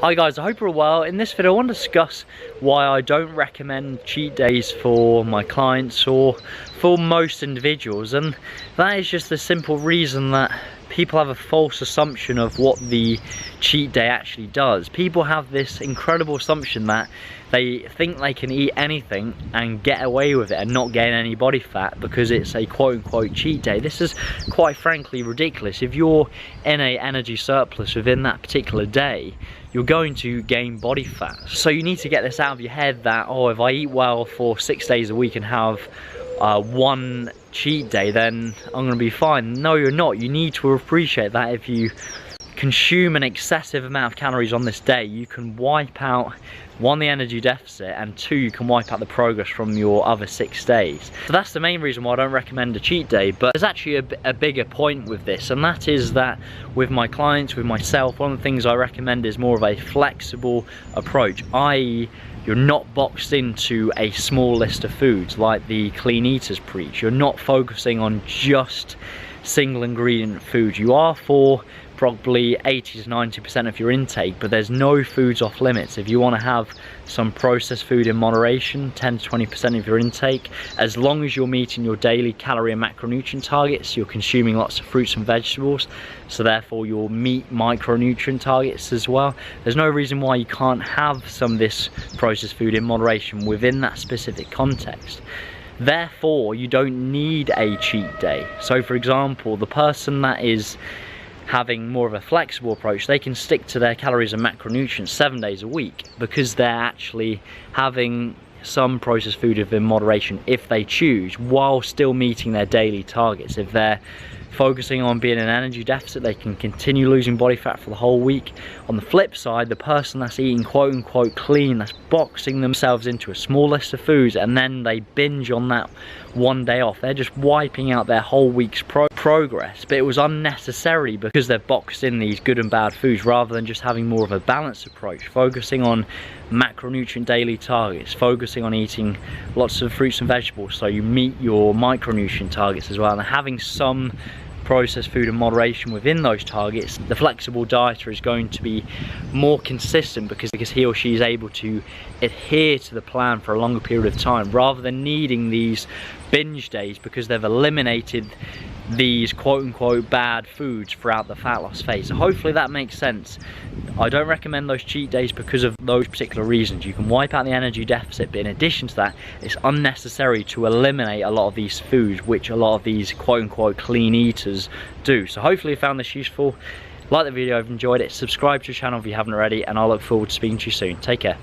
Hi guys, I hope you're well. In this video I want to discuss why I don't recommend cheat days for my clients or for most individuals, and that is just the simple reason that people have a false assumption of what the cheat day actually does. People have this incredible assumption that they think they can eat anything and get away with it and not gain any body fat because it's a quote-unquote cheat day. This is quite frankly ridiculous. If you're in an energy surplus within that particular day, you're going to gain body fat. So you need to get this out of your head that, oh, if I eat well for 6 days a week and have one cheat day, then I'm gonna be fine. No, you're not. You need to appreciate that if you consume an excessive amount of calories on this day, you can wipe out, one, the energy deficit, and two, you can wipe out the progress from your other 6 days. So that's the main reason why I don't recommend a cheat day. But there's actually a bigger point with this, and that is that with my clients, with myself, one of the things I recommend is more of a flexible approach, i.e. you're not boxed into a small list of foods like the clean eaters preach. You're not focusing on just single ingredient foods. You are for probably 80 to 90% of your intake, but there's no foods off limits. If you want to have some processed food in moderation, 10 to 20% of your intake, as long as you're meeting your daily calorie and macronutrient targets, you're consuming lots of fruits and vegetables, so therefore you'll meet micronutrient targets as well. There's no reason why you can't have some of this processed food in moderation within that specific context. Therefore, you don't need a cheat day. So for example, the person that is having more of a flexible approach, they can stick to their calories and macronutrients 7 days a week because they're actually having some processed food in moderation if they choose, while still meeting their daily targets. If they're focusing on being in an energy deficit, they can continue losing body fat for the whole week. On the flip side, the person that's eating quote-unquote clean, that's boxing themselves into a small list of foods and then they binge on that one day off, they're just wiping out their whole week's progress. But it was unnecessary because they're boxed in these good and bad foods, rather than just having more of a balanced approach, focusing on macronutrient daily targets, focusing on eating lots of fruits and vegetables so you meet your micronutrient targets as well, and having some processed food in moderation within those targets. The flexible dieter is going to be more consistent because he or she is able to adhere to the plan for a longer period of time, rather than needing these binge days because they've eliminated these quote-unquote bad foods throughout the fat loss phase. So hopefully that makes sense. I don't recommend those cheat days because of those particular reasons. You can wipe out the energy deficit, but in addition to that, it's unnecessary to eliminate a lot of these foods, which a lot of these quote-unquote clean eaters do. So hopefully you found this useful. Like the video if you enjoyed it, subscribe to the channel if you haven't already, and I look forward to speaking to you soon. Take care.